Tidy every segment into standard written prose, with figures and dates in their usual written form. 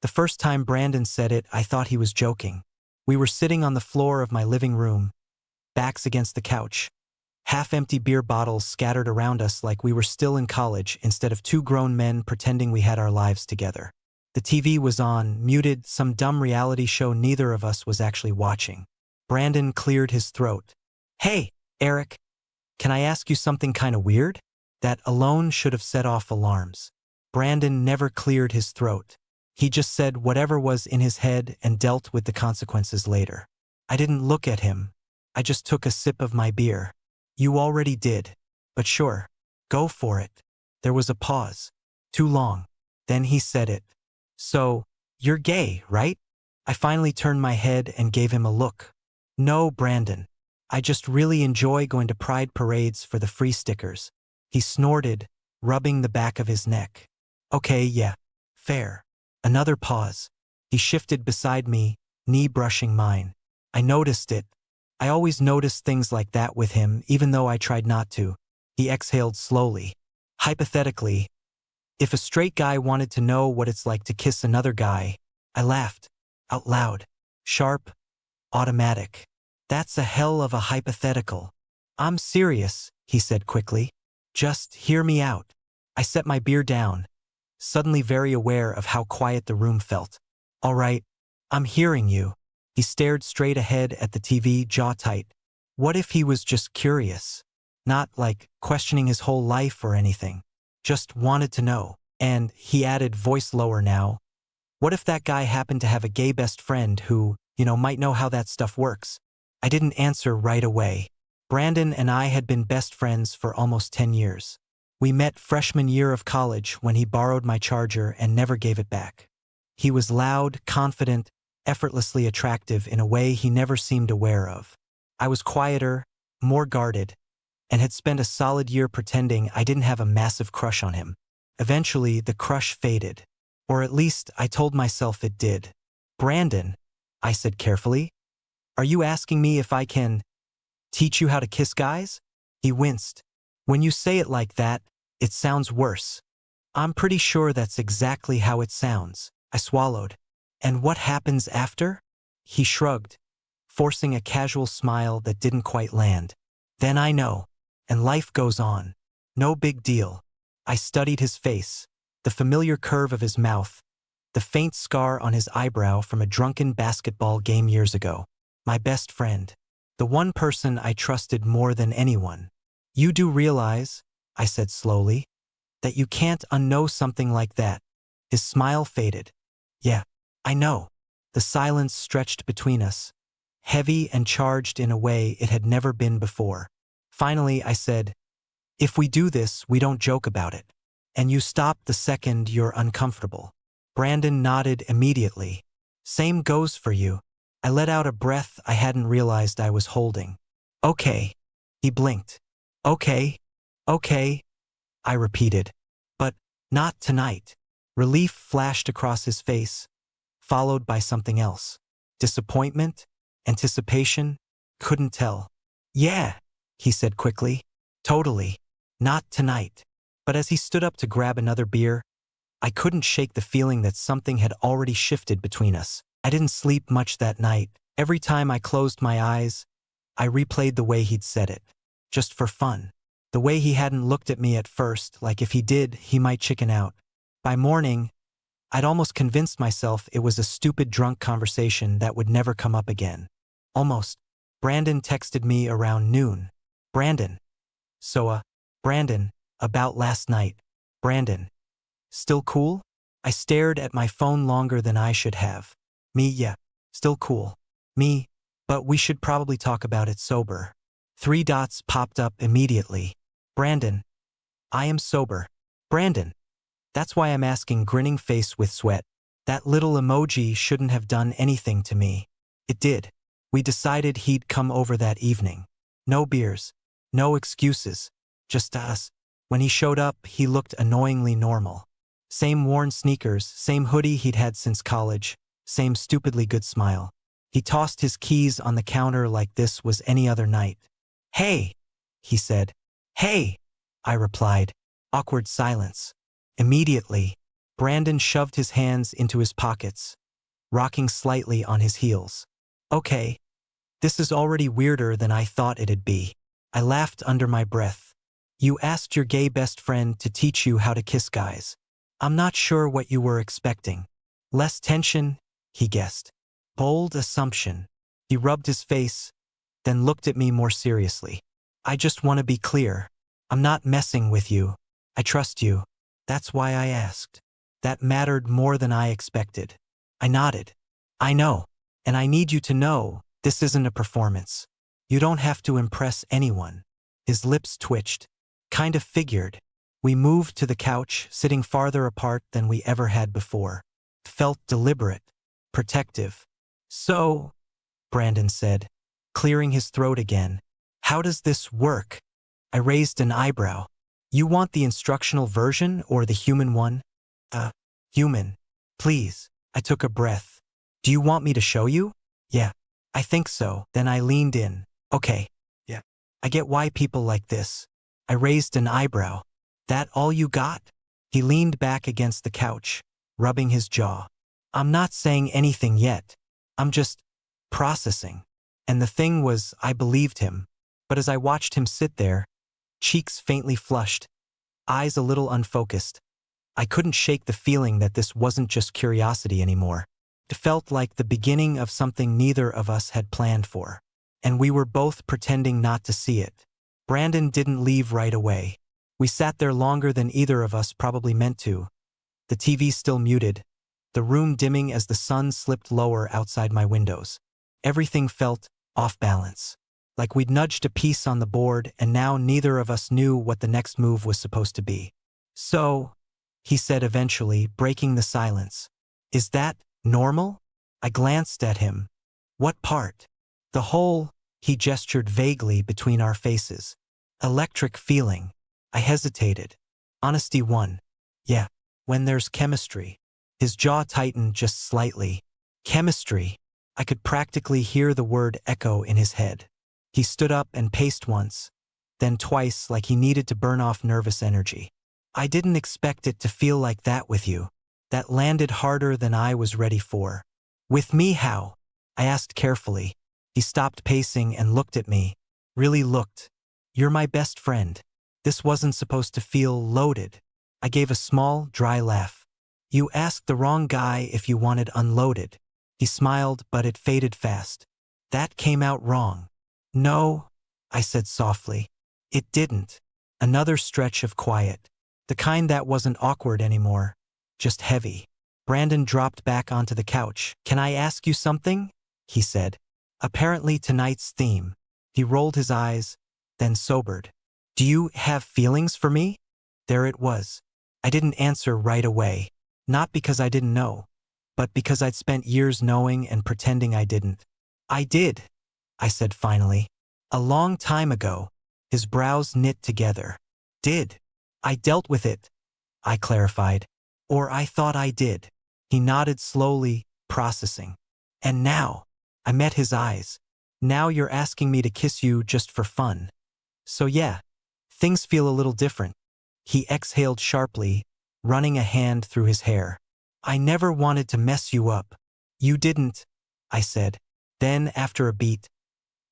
The first time Brandon said it, I thought he was joking. We were sitting on the floor of my living room, backs against the couch. Half-empty beer bottles scattered around us like we were still in college instead of two grown men pretending we had our lives together. The TV was on, muted, some dumb reality show neither of us was actually watching. Brandon cleared his throat. "Hey, Eric, can I ask you something kinda weird?" That alone should have set off alarms. Brandon never cleared his throat. He just said whatever was in his head and dealt with the consequences later. I didn't look at him. I just took a sip of my beer. "You already did. But sure. Go for it." There was a pause. Too long. Then he said it. "So, you're gay, right?" I finally turned my head and gave him a look. "No, Brandon. I just really enjoy going to pride parades for the free stickers." He snorted, rubbing the back of his neck. "Okay, yeah. Fair." Another pause. He shifted beside me, knee brushing mine. I noticed it. I always noticed things like that with him, even though I tried not to. He exhaled slowly. "Hypothetically, if a straight guy wanted to know what it's like to kiss another guy," I laughed. Out loud. Sharp. Automatic. "That's a hell of a hypothetical." "I'm serious," he said quickly. "Just hear me out." I set my beer down, suddenly very aware of how quiet the room felt. "All right, I'm hearing you." He stared straight ahead at the TV, jaw tight. What if he was just curious? Not like questioning his whole life or anything. Just wanted to know. And, he added, voice lower now, what if that guy happened to have a gay best friend who, might know how that stuff works? I didn't answer right away. Brandon and I had been best friends for almost 10 years. We met freshman year of college when he borrowed my charger and never gave it back. He was loud, confident, effortlessly attractive in a way he never seemed aware of. I was quieter, more guarded, and had spent a solid year pretending I didn't have a massive crush on him. Eventually, the crush faded. Or at least, I told myself it did. "Brandon," I said carefully, "are you asking me if I can teach you how to kiss guys?" He winced. "When you say it like that, it sounds worse." "I'm pretty sure that's exactly how it sounds." I swallowed. "And what happens after?" He shrugged, forcing a casual smile that didn't quite land. "Then I know. And life goes on. No big deal." I studied his face, the familiar curve of his mouth, the faint scar on his eyebrow from a drunken basketball game years ago. My best friend. The one person I trusted more than anyone. "You do realize," I said slowly, "that you can't unknow something like that." His smile faded. "Yeah, I know." The silence stretched between us, heavy and charged in a way it had never been before. Finally, I said, "If we do this, we don't joke about it. And you stop the second you're uncomfortable." Brandon nodded immediately. "Same goes for you." I let out a breath I hadn't realized I was holding. "Okay." He blinked. "Okay. Okay," I repeated. "But not tonight." Relief flashed across his face, followed by something else. Disappointment? Anticipation? Couldn't tell. "Yeah," he said quickly. "Totally. Not tonight." But as he stood up to grab another beer, I couldn't shake the feeling that something had already shifted between us. I didn't sleep much that night. Every time I closed my eyes, I replayed the way he'd said it. Just for fun. The way he hadn't looked at me at first, like if he did, he might chicken out. By morning, I'd almost convinced myself it was a stupid drunk conversation that would never come up again. Almost. Brandon texted me around noon. "Brandon. So, Brandon, about last night. Brandon. Still cool?" I stared at my phone longer than I should have. "Me, yeah. Still cool." "Me, but we should probably talk about it sober." 3 dots popped up immediately. "Brandon. I am sober." "Brandon. That's why I'm asking," grinning face with sweat. That little emoji shouldn't have done anything to me. It did. We decided he'd come over that evening. No beers. No excuses. Just us. When he showed up, he looked annoyingly normal. Same worn sneakers, same hoodie he'd had since college, same stupidly good smile. He tossed his keys on the counter like this was any other night. "Hey," he said. "Hey," I replied. Awkward silence. Immediately, Brandon shoved his hands into his pockets, rocking slightly on his heels. Okay, this is already weirder than I thought it'd be. I laughed under my breath. You asked your gay best friend to teach you how to kiss guys. I'm not sure what you were expecting. Less tension, he guessed. Bold assumption. He rubbed his face, then looked at me more seriously. I just want to be clear. I'm not messing with you. I trust you. That's why I asked. That mattered more than I expected. I nodded. I know. And I need you to know, this isn't a performance. You don't have to impress anyone. His lips twitched. Kind of figured. We moved to the couch, sitting farther apart than we ever had before. Felt deliberate. Protective. So, Brandon said, clearing his throat again. How does this work? I raised an eyebrow. You want the instructional version or the human one? Human. Please. I took a breath. Do you want me to show you? Yeah. I think so. Then I leaned in. Okay. Yeah. I get why people like this. I raised an eyebrow. That all you got? He leaned back against the couch, rubbing his jaw. I'm not saying anything yet. I'm just processing. And the thing was, I believed him. But as I watched him sit there, cheeks faintly flushed, eyes a little unfocused, I couldn't shake the feeling that this wasn't just curiosity anymore. It felt like the beginning of something neither of us had planned for. And we were both pretending not to see it. Brandon didn't leave right away. We sat there longer than either of us probably meant to. The TV still muted, the room dimming as the sun slipped lower outside my windows. Everything felt off balance. Like we'd nudged a piece on the board and now neither of us knew what the next move was supposed to be. So, he said eventually, breaking the silence. Is that normal? I glanced at him. What part? The whole, he gestured vaguely between our faces. Electric feeling. I hesitated. Honesty won. Yeah. When there's chemistry. His jaw tightened just slightly. Chemistry. I could practically hear the word echo in his head. He stood up and paced once, then twice like he needed to burn off nervous energy. I didn't expect it to feel like that with you. That landed harder than I was ready for. With me how? I asked carefully. He stopped pacing and looked at me. Really looked. You're my best friend. This wasn't supposed to feel loaded. I gave a small, dry laugh. You asked the wrong guy if you wanted unloaded. He smiled, but it faded fast. That came out wrong. No, I said softly. It didn't. Another stretch of quiet. The kind that wasn't awkward anymore. Just heavy. Brandon dropped back onto the couch. Can I ask you something? He said. Apparently tonight's theme. He rolled his eyes, then sobered. Do you have feelings for me? There it was. I didn't answer right away. Not because I didn't know, but because I'd spent years knowing and pretending I didn't. I did, I said finally. A long time ago. His brows knit together. Did. I dealt with it, I clarified. Or I thought I did. He nodded slowly, processing. And now, I met his eyes. Now you're asking me to kiss you just for fun. So yeah, things feel a little different. He exhaled sharply, running a hand through his hair. I never wanted to mess you up. You didn't, I said. Then, after a beat,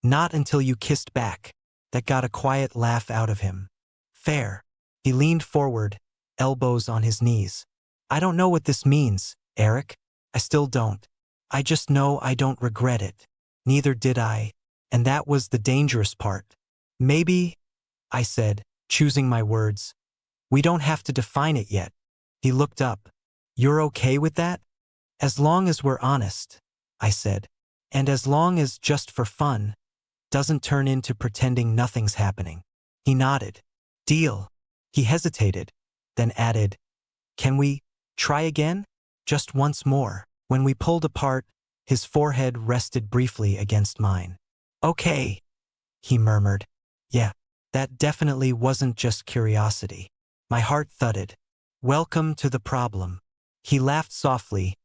not until you kissed back. That got a quiet laugh out of him. Fair. He leaned forward, elbows on his knees. I don't know what this means, Eric. I still don't. I just know I don't regret it. Neither did I. And that was the dangerous part. Maybe, I said, choosing my words. We don't have to define it yet. He looked up. You're okay with that? As long as we're honest, I said. And as long as just for fun doesn't turn into pretending nothing's happening. He nodded. Deal. He hesitated, then added, Can we try again? Just once more. When we pulled apart, his forehead rested briefly against mine. Okay, he murmured. Yeah, that definitely wasn't just curiosity. My heart thudded. Welcome to the problem. He laughed softly,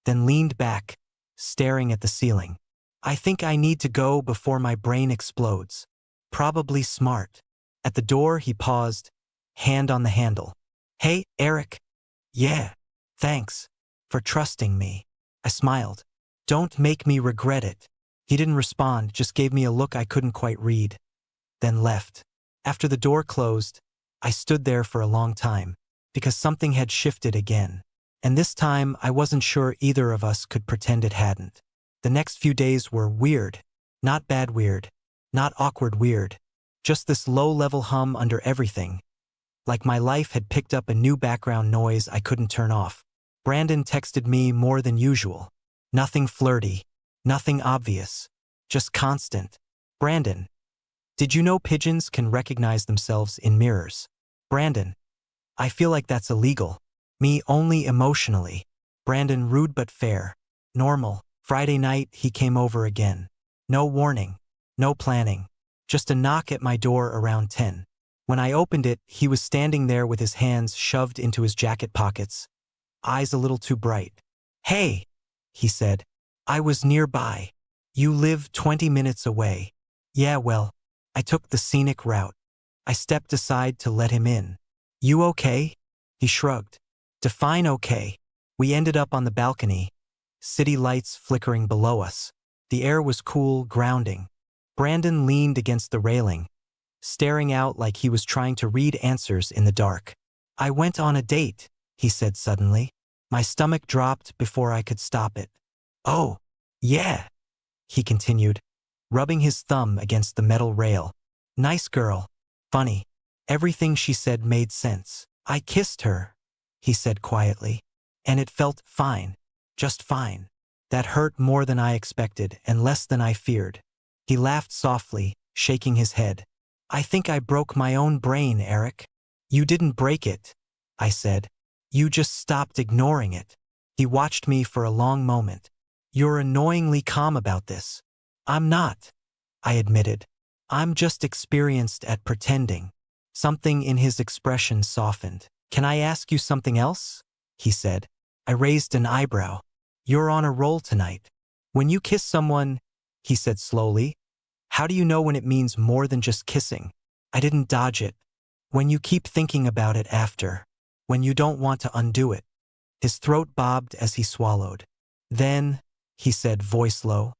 then leaned back, staring at the ceiling. I think I need to go before my brain explodes. Probably smart. At the door, he paused, hand on the handle. Hey, Eric. Yeah. Thanks for trusting me. I smiled. Don't make me regret it. He didn't respond, just gave me a look I couldn't quite read, then left. After the door closed, I stood there for a long time, because something had shifted again. And this time, I wasn't sure either of us could pretend it hadn't. The next few days were weird. Not bad weird. Not awkward weird. Just this low-level hum under everything. Like my life had picked up a new background noise I couldn't turn off. Brandon texted me more than usual. Nothing flirty. Nothing obvious. Just constant. Brandon, did you know pigeons can recognize themselves in mirrors? Brandon, I feel like that's illegal. Me only emotionally. Brandon, rude but fair. Normal. Friday night, he came over again. No warning. No planning. Just a knock at my door around 10. When I opened it, he was standing there with his hands shoved into his jacket pockets. Eyes a little too bright. Hey, he said. I was nearby. You live 20 minutes away. Yeah, well, I took the scenic route. I stepped aside to let him in. You okay? He shrugged. Define okay. We ended up on the balcony. City lights flickering below us. The air was cool, grounding. Brandon leaned against the railing, staring out like he was trying to read answers in the dark. I went on a date, he said suddenly. My stomach dropped before I could stop it. Oh, yeah, he continued, rubbing his thumb against the metal rail. Nice girl. Funny. Everything she said made sense. I kissed her, he said quietly. And it felt fine. Just fine. That hurt more than I expected and less than I feared. He laughed softly, shaking his head. I think I broke my own brain, Eric. You didn't break it, I said. You just stopped ignoring it. He watched me for a long moment. You're annoyingly calm about this. I'm not, I admitted. I'm just experienced at pretending. Something in his expression softened. Can I ask you something else? He said. I raised an eyebrow. You're on a roll tonight. When you kiss someone, he said slowly, how do you know when it means more than just kissing? I didn't dodge it. When you keep thinking about it after. When you don't want to undo it. His throat bobbed as he swallowed. Then, he said, voice low,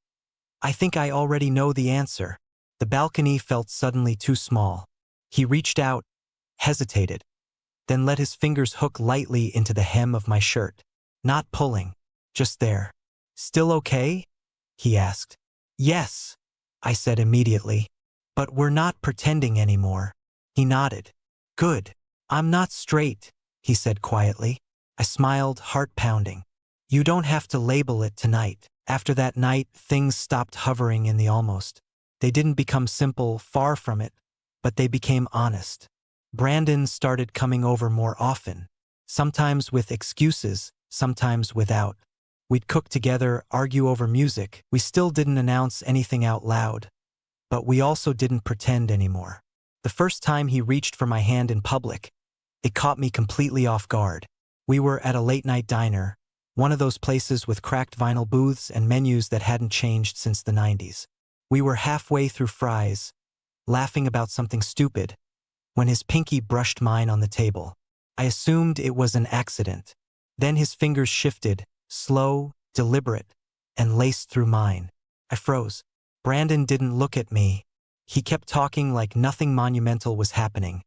I think I already know the answer. The balcony felt suddenly too small. He reached out, hesitated, then let his fingers hook lightly into the hem of my shirt. Not pulling, just there. Still okay? He asked. Yes, I said immediately. But we're not pretending anymore. He nodded. Good. I'm not straight, he said quietly. I smiled, heart pounding. You don't have to label it tonight. After that night, things stopped hovering in the almost. They didn't become simple, far from it, but they became honest. Brandon started coming over more often, sometimes with excuses, sometimes without. We'd cook together, argue over music. We still didn't announce anything out loud, but we also didn't pretend anymore. The first time he reached for my hand in public, it caught me completely off guard. We were at a late-night diner, one of those places with cracked vinyl booths and menus that hadn't changed since the 90s. We were halfway through fries, laughing about something stupid, when his pinky brushed mine on the table. I assumed it was an accident. Then his fingers shifted, slow, deliberate, and laced through mine. I froze. Brandon didn't look at me. He kept talking like nothing monumental was happening,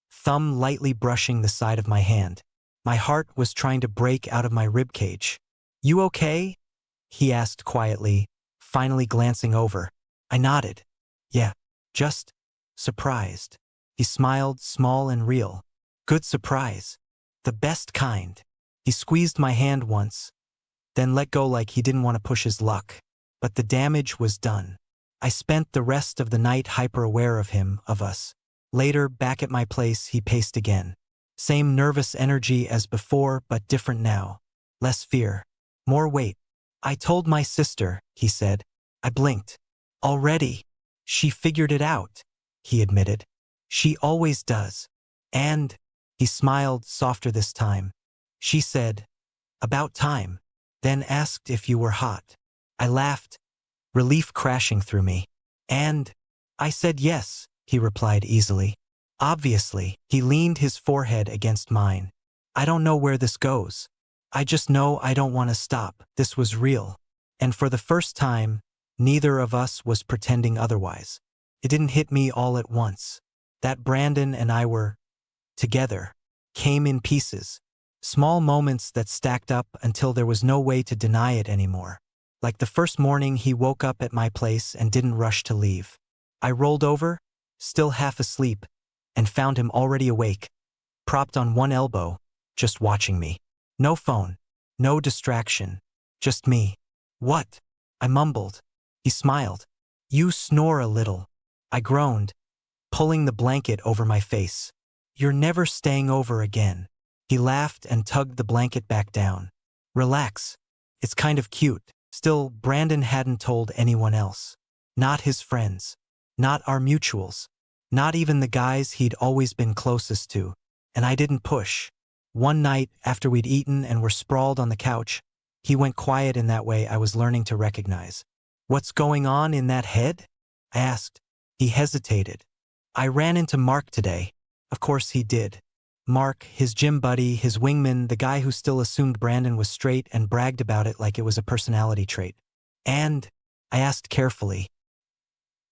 thumb lightly brushing the side of my hand. My heart was trying to break out of my ribcage. You okay? He asked quietly, finally glancing over. I nodded. Yeah, just surprised. He smiled, small and real. Good surprise. The best kind. He squeezed my hand once, then let go like he didn't want to push his luck. But the damage was done. I spent the rest of the night hyper-aware of him, of us. Later, back at my place, he paced again. Same nervous energy as before, but different now. Less fear. More weight. I told my sister, he said. I blinked. Already. She figured it out, he admitted. She always does. And, he smiled softer this time. She said, about time, then asked if you were hot. I laughed, relief crashing through me. And, I said yes, he replied easily. Obviously, he leaned his forehead against mine. I don't know where this goes. I just know I don't want to stop. This was real. And for the first time, neither of us was pretending otherwise. It didn't hit me all at once. That Brandon and I were together, came in pieces. Small moments that stacked up until there was no way to deny it anymore. Like the first morning he woke up at my place and didn't rush to leave. I rolled over, still half asleep, and found him already awake, propped on one elbow, just watching me. No phone, no distraction, just me. What? I mumbled. He smiled. You snore a little. I groaned, pulling the blanket over my face. You're never staying over again. He laughed and tugged the blanket back down. Relax. It's kind of cute. Still, Brandon hadn't told anyone else. Not his friends. Not our mutuals. Not even the guys he'd always been closest to. And I didn't push. One night, after we'd eaten and were sprawled on the couch, he went quiet in that way I was learning to recognize. What's going on in that head? I asked. He hesitated. I ran into Mark today. Of course he did. Mark, his gym buddy, his wingman, the guy who still assumed Brandon was straight and bragged about it like it was a personality trait. And, I asked carefully.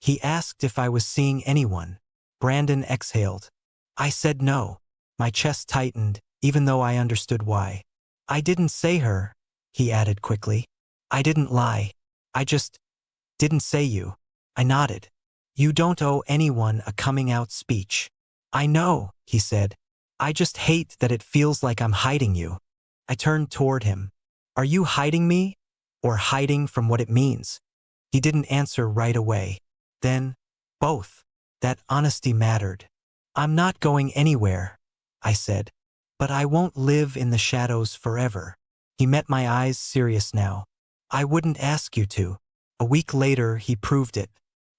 He asked if I was seeing anyone. Brandon exhaled. I said no. My chest tightened, even though I understood why. I didn't say her, he added quickly. I didn't lie. I just didn't say you. I nodded. You don't owe anyone a coming out speech. I know, he said. I just hate that it feels like I'm hiding you. I turned toward him. Are you hiding me? Or hiding from what it means? He didn't answer right away. Then, both. That honesty mattered. I'm not going anywhere, I said. But I won't live in the shadows forever. He met my eyes serious now. I wouldn't ask you to. A week later, he proved it.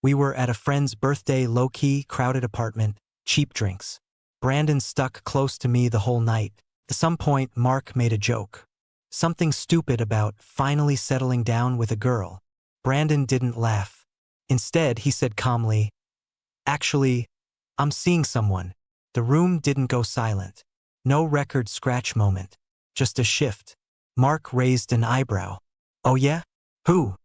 We were at a friend's birthday, low-key, crowded apartment, cheap drinks. Brandon stuck close to me the whole night. At some point, Mark made a joke. Something stupid about finally settling down with a girl. Brandon didn't laugh. Instead, he said calmly, Actually, I'm seeing someone. The room didn't go silent. No record scratch moment. Just a shift. Mark raised an eyebrow. Oh yeah? Who?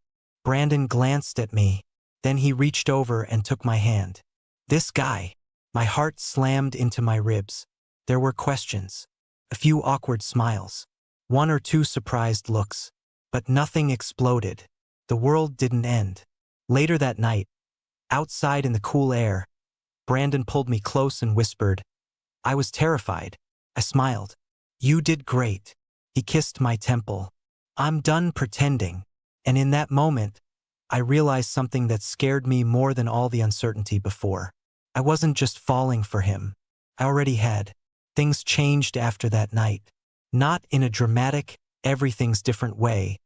Brandon glanced at me. Then he reached over and took my hand. This guy. My heart slammed into my ribs. There were questions. A few awkward smiles. One or two surprised looks. But nothing exploded. The world didn't end. Later that night, outside in the cool air, Brandon pulled me close and whispered. I was terrified. I smiled. You did great. He kissed my temple. I'm done pretending. And in that moment, I realized something that scared me more than all the uncertainty before. I wasn't just falling for him. I already had. Things changed after that night. Not in a dramatic, everything's different way,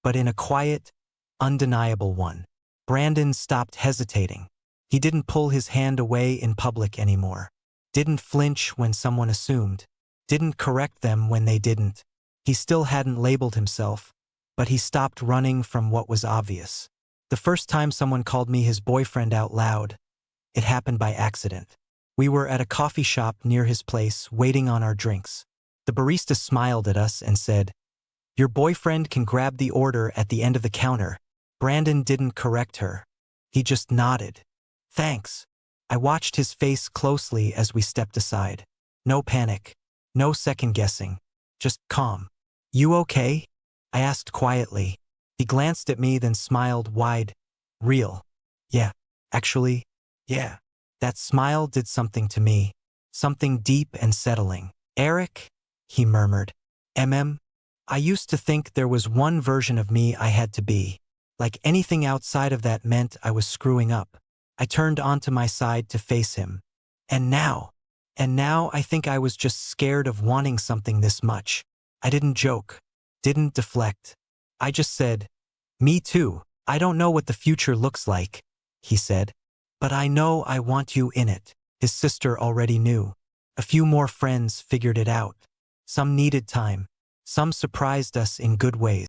but in a quiet, undeniable one. Brandon stopped hesitating. He didn't pull his hand away in public anymore. Didn't flinch when someone assumed. Didn't correct them when they didn't. He still hadn't labeled himself, but he stopped running from what was obvious. The first time someone called me his boyfriend out loud, it happened by accident. We were at a coffee shop near his place, waiting on our drinks. The barista smiled at us and said, Your boyfriend can grab the order at the end of the counter. Brandon didn't correct her. He just nodded. Thanks. I watched his face closely as we stepped aside. No panic. No second guessing. Just calm. You okay? I asked quietly. He glanced at me, then smiled wide. Real. Yeah. Actually, yeah. That smile did something to me. Something deep and settling. Eric? He murmured. I used to think there was one version of me I had to be. Like anything outside of that meant I was screwing up. I turned onto my side to face him. And now I think I was just scared of wanting something this much. I didn't joke. Didn't deflect. I just said, Me too. I don't know what the future looks like, he said. But I know I want you in it. His sister already knew. A few more friends figured it out. Some needed time. Some surprised us in good ways.